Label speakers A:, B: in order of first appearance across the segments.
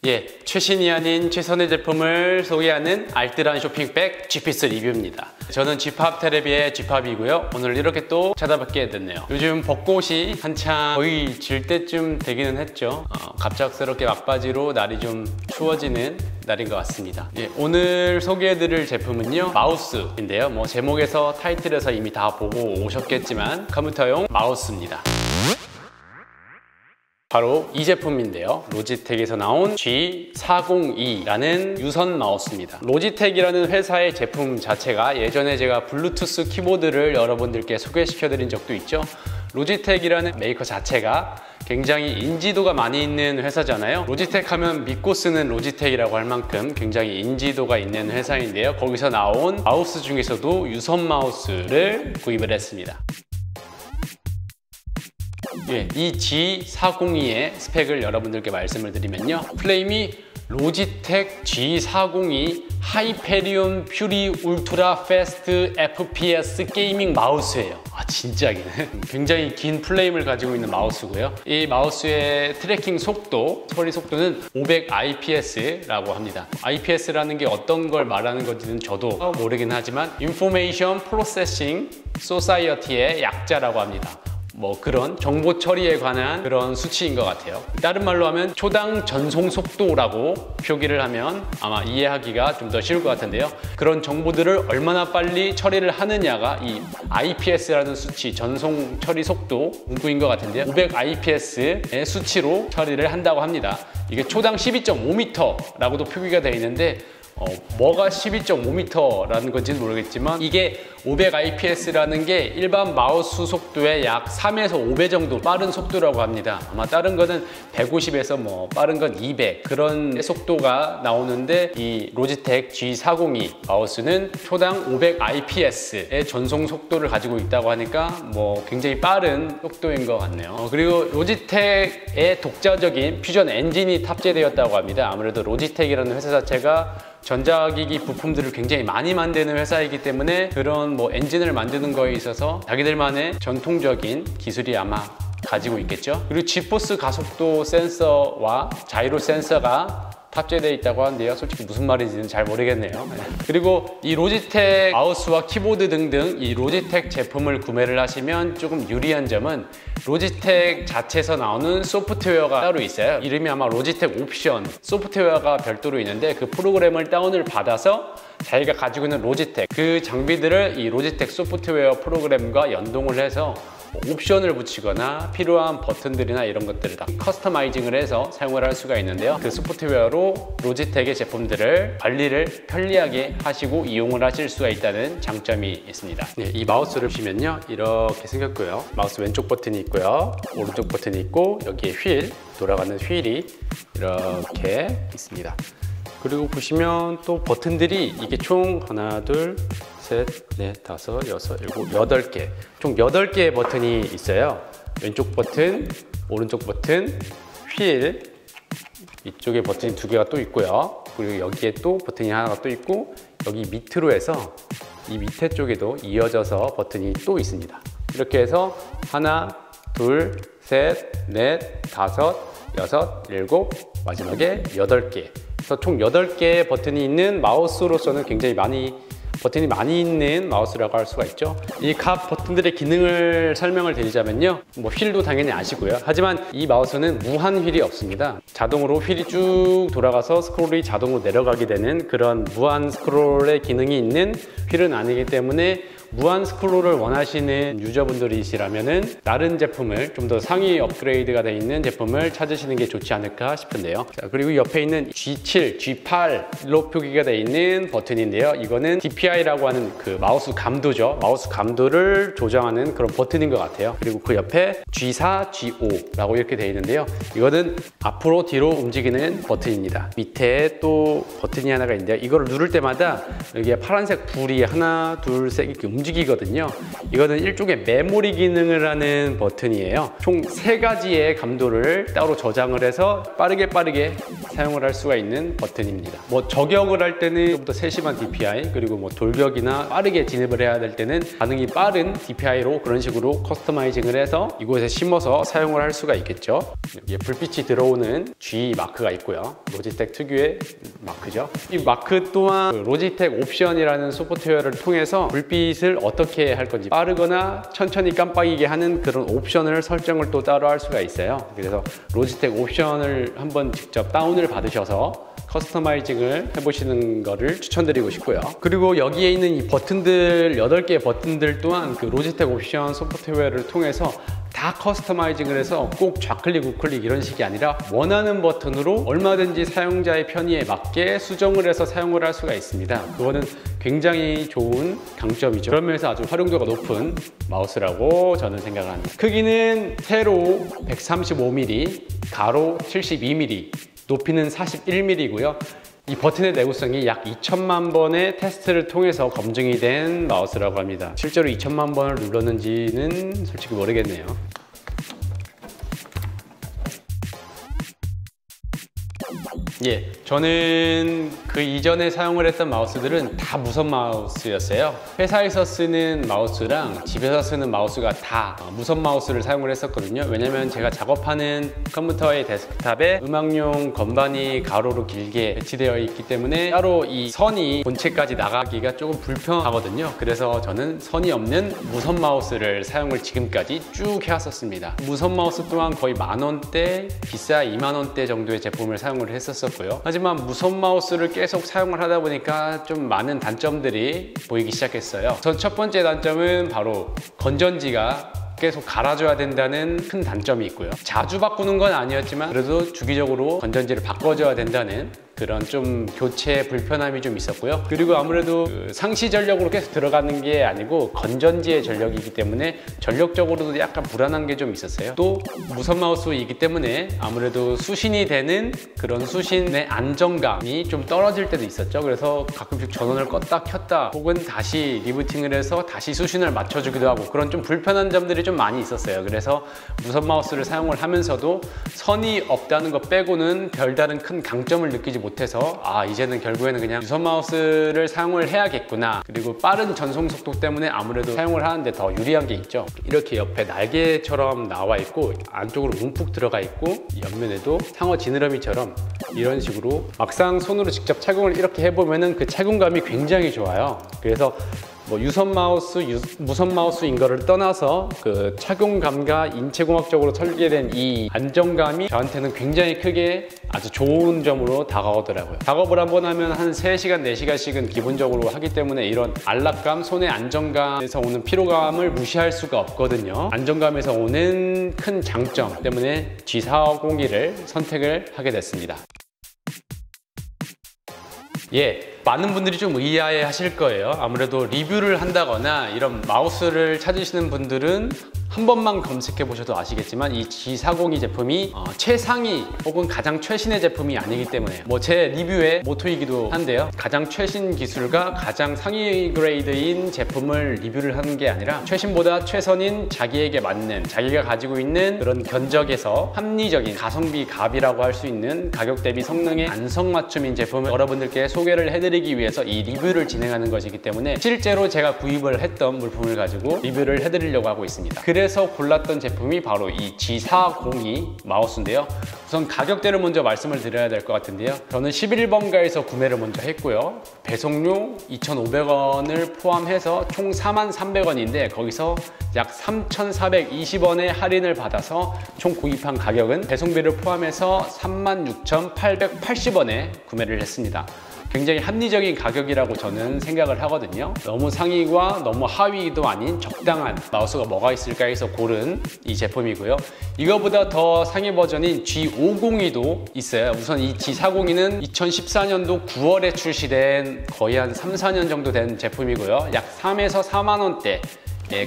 A: 예, 최신이 아닌 최선의 제품을 소개하는 알뜰한 쇼핑백 G피스 리뷰입니다. 저는 G팝 테레비의 G팝이고요. 오늘 이렇게 또 찾아뵙게 됐네요. 요즘 벚꽃이 한창 거의 질 때쯤 되기는 했죠. 갑작스럽게 막바지로 날이 좀 추워지는 날인 것 같습니다. 예, 오늘 소개해드릴 제품은요, 마우스인데요. 뭐 제목에서 타이틀에서 이미 다 보고 오셨겠지만 컴퓨터용 마우스입니다. 바로 이 제품인데요. 로지텍에서 나온 G402라는 유선 마우스입니다. 로지텍이라는 회사의 제품 자체가 예전에 제가 블루투스 키보드를 여러분들께 소개시켜드린 적도 있죠. 로지텍이라는 메이커 자체가 굉장히 인지도가 많이 있는 회사잖아요. 로지텍 하면 믿고 쓰는 로지텍이라고 할 만큼 굉장히 인지도가 있는 회사인데요. 거기서 나온 마우스 중에서도 유선 마우스를 구입을 했습니다. 예, 이 G402의 스펙을 여러분들께 말씀을 드리면요, 프레임이 로지텍 G402 하이페리온 퓨리 울트라 패스트 FPS 게이밍 마우스예요. 진짜기는 굉장히 긴 프레임을 가지고 있는 마우스고요. 이 마우스의 트래킹 속도, 처리 속도는 500 IPS라고 합니다. IPS라는 게 어떤 걸 말하는 건지는 저도 모르긴 하지만 Information Processing Society의 약자라고 합니다. 뭐 그런 정보 처리에 관한 그런 수치인 것 같아요. 다른 말로 하면 초당 전송 속도라고 표기를 하면 아마 이해하기가 좀 더 쉬울 것 같은데요. 그런 정보들을 얼마나 빨리 처리를 하느냐가 이 IPS라는 수치, 전송 처리 속도 문구인 것 같은데요. 500 IPS의 수치로 처리를 한다고 합니다. 이게 초당 12.5m라고도 표기가 되어 있는데 뭐가 12.5m라는 건지는 모르겠지만 이게 500 IPS라는 게 일반 마우스 속도의 약 3에서 5배 정도 빠른 속도라고 합니다. 아마 다른 거는 150에서 뭐 빠른 건 200 그런 속도가 나오는데 이 로지텍 G402 마우스는 초당 500 IPS의 전송 속도를 가지고 있다고 하니까 뭐 굉장히 빠른 속도인 것 같네요. 그리고 로지텍의 독자적인 퓨전 엔진이 탑재되었다고 합니다. 아무래도 로지텍이라는 회사 자체가 전자기기 부품들을 굉장히 많이 만드는 회사이기 때문에 그런 뭐 엔진을 만드는 거에 있어서 자기들만의 전통적인 기술이 아마 가지고 있겠죠. 그리고 지포스 가속도 센서와 자이로 센서가 탑재되어 있다고 하는데요. 솔직히 무슨 말인지는 잘 모르겠네요. 그리고 이 로지텍 마우스와 키보드 등등 이 로지텍 제품을 구매를 하시면 조금 유리한 점은 로지텍 자체에서 나오는 소프트웨어가 따로 있어요. 이름이 아마 로지텍 옵션 소프트웨어가 별도로 있는데 그 프로그램을 다운을 받아서 자기가 가지고 있는 로지텍 그 장비들을 이 로지텍 소프트웨어 프로그램과 연동을 해서 옵션을 붙이거나 필요한 버튼들이나 이런 것들을 다 커스터마이징을 해서 사용을 할 수가 있는데요. 그 소프트웨어로 로지텍의 제품들을 관리를 편리하게 하시고 이용을 하실 수가 있다는 장점이 있습니다. 네, 이 마우스를 보시면요, 이렇게 생겼고요. 마우스 왼쪽 버튼이 있고요, 오른쪽 버튼이 있고 여기에 휠, 돌아가는 휠이 이렇게 있습니다. 그리고 보시면 또 버튼들이 이게 총 하나, 둘, 셋, 넷, 다섯, 여섯, 일곱, 8개 총 8개의 버튼이 있어요. 왼쪽 버튼, 오른쪽 버튼, 휠 이쪽에 버튼이 2개가 또 있고요. 그리고 여기에 또 버튼이 하나가 또 있고 여기 밑으로 해서 이 밑에 쪽에도 이어져서 버튼이 또 있습니다. 이렇게 해서 하나, 둘, 셋, 넷, 다섯, 여섯, 일곱, 마지막에 8개 그래서 총 8개의 버튼이 있는 마우스로서는 굉장히 버튼이 많이 있는 마우스라고 할 수가 있죠. 이 각 버튼들의 기능을 설명을 드리자면요, 뭐 휠도 당연히 아시고요. 하지만 이 마우스는 무한 휠이 없습니다. 자동으로 휠이 쭉 돌아가서 스크롤이 자동으로 내려가게 되는 그런 무한 스크롤의 기능이 있는 휠은 아니기 때문에 무한 스크롤을 원하시는 유저분들이시라면은 다른 제품을 좀 더 상위 업그레이드가 되어 있는 제품을 찾으시는 게 좋지 않을까 싶은데요. 자, 그리고 옆에 있는 G7, G8로 표기가 되어 있는 버튼인데요. 이거는 DPI라고 하는 그 마우스 감도죠. 마우스 감도를 조정하는 그런 버튼인 것 같아요. 그리고 그 옆에 G4, G5라고 이렇게 되어 있는데요. 이거는 앞으로 뒤로 움직이는 버튼입니다. 밑에 또 버튼이 하나가 있는데요. 이거를 누를 때마다 여기에 파란색 불이 하나, 둘, 셋 이렇게 움직이거든요. 이거는 일종의 메모리 기능을 하는 버튼이에요. 총 3가지의 감도를 따로 저장을 해서 빠르게 사용을 할 수가 있는 버튼입니다. 뭐 저격을 할 때는 좀 더 세심한 DPI, 그리고 뭐 돌격이나 빠르게 진입을 해야 될 때는 반응이 빠른 DPI로 그런 식으로 커스터마이징을 해서 이곳에 심어서 사용을 할 수가 있겠죠. 여기에 불빛이 들어오는 G 마크가 있고요. 로지텍 특유의 마크죠. 이 마크 또한 그 로지텍 옵션이라는 소프트웨어를 통해서 불빛을 어떻게 할 건지 빠르거나 천천히 깜빡이게 하는 그런 옵션을 설정을 또 따로 할 수가 있어요. 그래서 로지텍 옵션을 한번 직접 다운을 받으셔서 커스터마이징을 해보시는 거를 추천드리고 싶고요. 그리고 여기에 있는 이 버튼들 8개의 버튼들 또한 그 로지텍 옵션 소프트웨어를 통해서 다 커스터마이징을 해서 꼭 좌클릭 우클릭 이런 식이 아니라 원하는 버튼으로 얼마든지 사용자의 편의에 맞게 수정을 해서 사용을 할 수가 있습니다. 그거는 굉장히 좋은 강점이죠. 그런 면에서 아주 활용도가 높은 마우스라고 저는 생각을 합니다. 크기는 세로 135mm, 가로 72mm, 높이는 41mm고요. 이 버튼의 내구성이 약 2천만 번의 테스트를 통해서 검증이 된 마우스라고 합니다. 실제로 2천만 번을 눌렀는지는 솔직히 모르겠네요. 예, 저는 그 이전에 사용을 했던 마우스들은 다 무선 마우스였어요. 회사에서 쓰는 마우스랑 집에서 쓰는 마우스가 다 무선 마우스를 사용을 했었거든요. 왜냐면 제가 작업하는 컴퓨터의 데스크탑에 음악용 건반이 가로로 길게 배치되어 있기 때문에 따로 이 선이 본체까지 나가기가 조금 불편하거든요. 그래서 저는 선이 없는 무선 마우스를 사용을 지금까지 쭉 해왔었습니다. 무선 마우스 또한 거의 10,000원대, 비싸 20,000원대 정도의 제품을 사용을 했었고요. 하지만 무선 마우스를 계속 사용을 하다 보니까 좀 많은 단점들이 보이기 시작했어요. 전 첫 번째 단점은 바로 건전지가 계속 갈아줘야 된다는 큰 단점이 있고요. 자주 바꾸는 건 아니었지만 그래도 주기적으로 건전지를 바꿔줘야 된다는 그런 좀 교체 불편함이 좀 있었고요. 그리고 아무래도 그 상시 전력으로 계속 들어가는 게 아니고 건전지의 전력이기 때문에 전력적으로도 약간 불안한 게 좀 있었어요. 또 무선 마우스이기 때문에 아무래도 수신이 되는 그런 수신의 안정감이 좀 떨어질 때도 있었죠. 그래서 가끔씩 전원을 껐다 켰다 혹은 다시 리부팅을 해서 다시 수신을 맞춰주기도 하고 그런 좀 불편한 점들이 좀 많이 있었어요. 그래서 무선 마우스를 사용을 하면서도 선이 없다는 것 빼고는 별다른 큰 강점을 느끼지 못해서 이제는 결국에는 그냥 무선 마우스를 사용을 해야겠구나. 그리고 빠른 전송 속도 때문에 아무래도 사용을 하는데 더 유리한 게 있죠. 이렇게 옆에 날개처럼 나와 있고 안쪽으로 움푹 들어가 있고 옆면에도 상어 지느러미처럼 이런 식으로 막상 손으로 직접 착용을 이렇게 해보면은 그 착용감이 굉장히 좋아요. 그래서 뭐 유선 마우스, 무선 마우스인 거를 떠나서 그 착용감과 인체공학적으로 설계된 이 안정감이 저한테는 굉장히 크게 아주 좋은 점으로 다가오더라고요. 작업을 한번 하면 한 3시간, 4시간씩은 기본적으로 하기 때문에 이런 안락감, 손의 안정감에서 오는 피로감을 무시할 수가 없거든요. 안정감에서 오는 큰 장점 때문에 G402를 선택을 하게 됐습니다. 예, 많은 분들이 좀 의아해 하실 거예요. 아무래도 리뷰를 한다거나 이런 마우스를 찾으시는 분들은 한 번만 검색해 보셔도 아시겠지만 이 G402 제품이 최상위 혹은 가장 최신의 제품이 아니기 때문에 뭐 제 리뷰의 모토이기도 한데요. 가장 최신 기술과 가장 상위 그레이드인 제품을 리뷰를 하는 게 아니라 최신보다 최선인 자기에게 맞는 자기가 가지고 있는 그런 견적에서 합리적인 가성비 갑이라고 할 수 있는 가격 대비 성능의 안성맞춤인 제품을 여러분들께 소개를 해드리기 위해서 이 리뷰를 진행하는 것이기 때문에 실제로 제가 구입을 했던 물품을 가지고 리뷰를 해드리려고 하고 있습니다. 그래서 골랐던 제품이 바로 이 G402 마우스인데요. 우선 가격대를 먼저 말씀을 드려야 될 것 같은데요. 저는 11번가에서 구매를 먼저 했고요. 배송료 2,500원을 포함해서 총 43,300원인데 거기서 약 3,420원의 할인을 받아서 총 구입한 가격은 배송비를 포함해서 36,880원에 구매를 했습니다. 굉장히 합리적인 가격이라고 저는 생각을 하거든요. 너무 상위와 너무 하위도 아닌 적당한 마우스가 뭐가 있을까 해서 고른 이 제품이고요. 이거보다 더 상위 버전인 G502도 있어요. 우선 이 G402는 2014년도 9월에 출시된 거의 한 3, 4년 정도 된 제품이고요. 약 3에서 4만 원대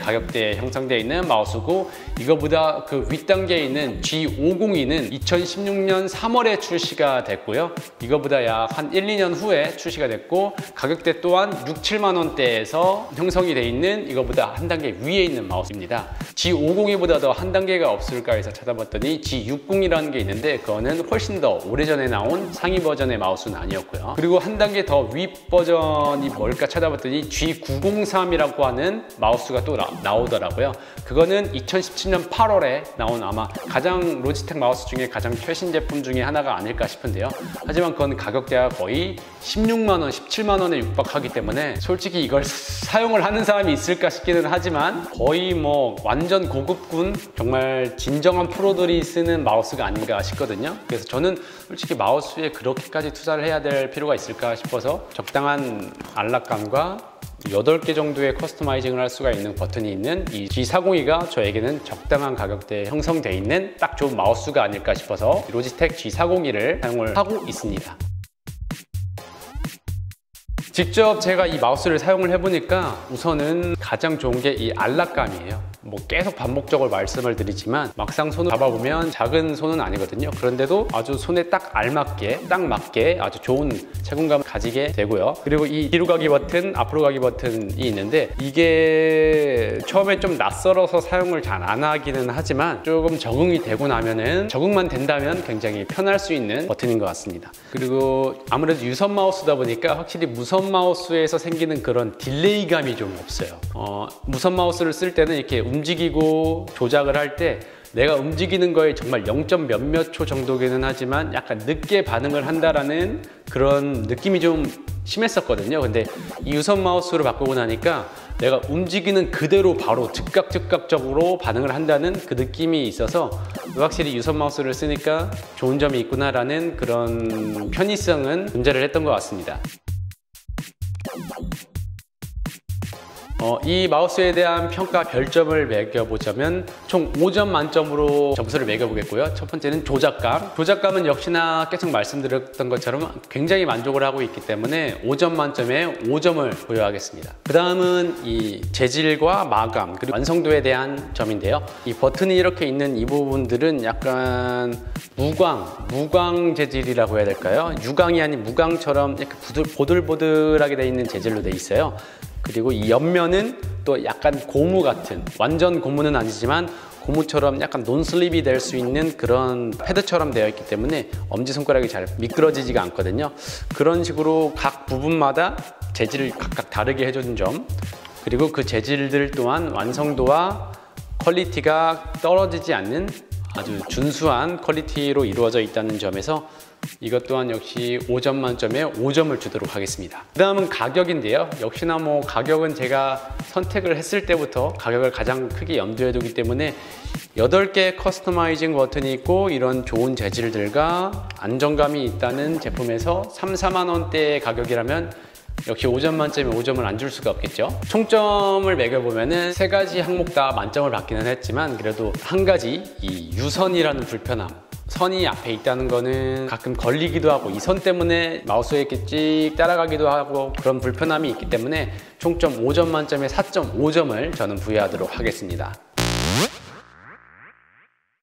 A: 가격대에 형성되어 있는 마우스고, 이거보다 그 윗단계에 있는 G502는 2016년 3월에 출시가 됐고요. 이거보다 약 한 1, 2년 후에 출시가 됐고, 가격대 또한 6, 7만 원대에서 형성이 되어 있는 이거보다 한 단계 위에 있는 마우스입니다. G502보다 더 한 단계가 없을까 해서 찾아봤더니 G60이라는 게 있는데, 그거는 훨씬 더 오래전에 나온 상위 버전의 마우스는 아니었고요. 그리고 한 단계 더 위 버전이 뭘까 찾아봤더니 G903이라고 하는 마우스가 또 나오더라고요. 그거는 2017년 8월에 나온 아마 가장 로지텍 마우스 중에 가장 최신 제품 중에 하나가 아닐까 싶은데요. 하지만 그건 가격대가 거의 16만 원, 17만 원에 육박하기 때문에 솔직히 이걸 사용을 하는 사람이 있을까 싶기는 하지만 거의 뭐 완전 고급군, 정말 진정한 프로들이 쓰는 마우스가 아닌가 싶거든요. 그래서 저는 솔직히 마우스에 그렇게까지 투자를 해야 될 필요가 있을까 싶어서 적당한 안락감과 8개 정도의 커스터마이징을 할 수가 있는 버튼이 있는 이 G402가 저에게는 적당한 가격대에 형성되어 있는 딱 좋은 마우스가 아닐까 싶어서 로지텍 G402를 사용을 하고 있습니다. 직접 제가 이 마우스를 사용을 해보니까 우선은 가장 좋은 게 이 안락감이에요. 뭐 계속 반복적으로 말씀을 드리지만 막상 손을 잡아보면 작은 손은 아니거든요. 그런데도 아주 손에 딱 알맞게, 딱 맞게 아주 좋은 체감감을 가지게 되고요. 그리고 이 뒤로 가기 버튼, 앞으로 가기 버튼이 있는데, 이게 처음에 좀 낯설어서 사용을 잘 안 하기는 하지만 조금 적응이 되고 나면은, 적응만 된다면 굉장히 편할 수 있는 버튼인 것 같습니다. 그리고 아무래도 유선 마우스다 보니까 확실히 무선 마우스에서 생기는 그런 딜레이감이 좀 없어요. 무선 마우스를 쓸 때는 이렇게 움직이고 조작을 할 때 내가 움직이는 거에 정말 0. 몇몇 초 정도기는 하지만 약간 늦게 반응을 한다라는 그런 느낌이 좀 심했었거든요. 근데 이 유선 마우스로 바꾸고 나니까 내가 움직이는 그대로 바로 즉각적으로 반응을 한다는 그 느낌이 있어서 확실히 유선 마우스를 쓰니까 좋은 점이 있구나라는 그런 편의성은 존재를 했던 것 같습니다. 이 마우스에 대한 평가 별점을 매겨보자면 총 5점 만점으로 점수를 매겨보겠고요. 첫 번째는 조작감. 조작감은 역시나 계속 말씀드렸던 것처럼 굉장히 만족을 하고 있기 때문에 5점 만점에 5점을 부여하겠습니다. 그 다음은 이 재질과 마감, 그리고 완성도에 대한 점인데요. 이 버튼이 이렇게 있는 이 부분들은 약간 무광 재질이라고 해야 될까요? 유광이 아닌 무광처럼 이렇게 보들보들하게 되어 있는 재질로 되어 있어요. 그리고 이 옆면은 또 약간 고무 같은, 완전 고무는 아니지만 고무처럼 약간 논슬립이 될 수 있는 그런 패드처럼 되어 있기 때문에 엄지손가락이 잘 미끄러지지가 않거든요. 그런 식으로 각 부분마다 재질을 각각 다르게 해준 점, 그리고 그 재질들 또한 완성도와 퀄리티가 떨어지지 않는 아주 준수한 퀄리티로 이루어져 있다는 점에서 이것 또한 역시 5점 만점에 5점을 주도록 하겠습니다. 그 다음은 가격인데요. 역시나 뭐 가격은 제가 선택을 했을 때부터 가격을 가장 크게 염두에 두기 때문에 8개 커스터마이징 버튼이 있고 이런 좋은 재질들과 안정감이 있다는 제품에서 3, 4만 원대의 가격이라면 역시 5점 만점에 5점을 안 줄 수가 없겠죠. 총점을 매겨보면은 3가지 항목 다 만점을 받기는 했지만 그래도 한 가지, 이 유선이라는 불편함, 선이 앞에 있다는 거는 가끔 걸리기도 하고 이 선 때문에 마우스에 이렇게 찍 따라가기도 하고 그런 불편함이 있기 때문에 총점 5점 만점에 4.5점을 저는 부여하도록 하겠습니다.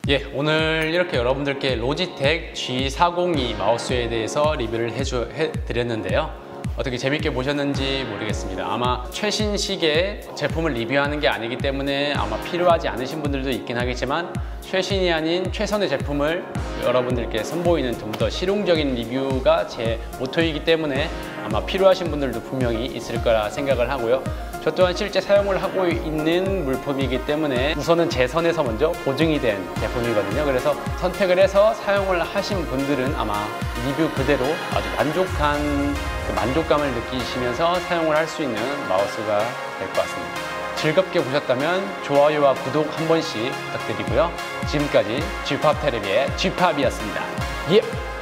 A: 예, 오늘 이렇게 여러분들께 로지텍 G402 마우스에 대해서 리뷰를 해드렸는데요. 어떻게 재밌게 보셨는지 모르겠습니다. 아마 최신 시기에 제품을 리뷰하는 게 아니기 때문에 아마 필요하지 않으신 분들도 있긴 하겠지만 최신이 아닌 최선의 제품을 여러분들께 선보이는 좀 더 실용적인 리뷰가 제 모토이기 때문에 아마 필요하신 분들도 분명히 있을 거라 생각을 하고요. 저 또한 실제 사용을 하고 있는 물품이기 때문에 우선은 제 선에서 먼저 보증이 된 제품이거든요. 그래서 선택을 해서 사용을 하신 분들은 아마 리뷰 그대로 아주 만족한 그 만족감을 느끼시면서 사용을 할 수 있는 마우스가 될 것 같습니다. 즐겁게 보셨다면 좋아요와 구독 한 번씩 부탁드리고요. 지금까지 G팝 테레비의 G팝이었습니다. 예!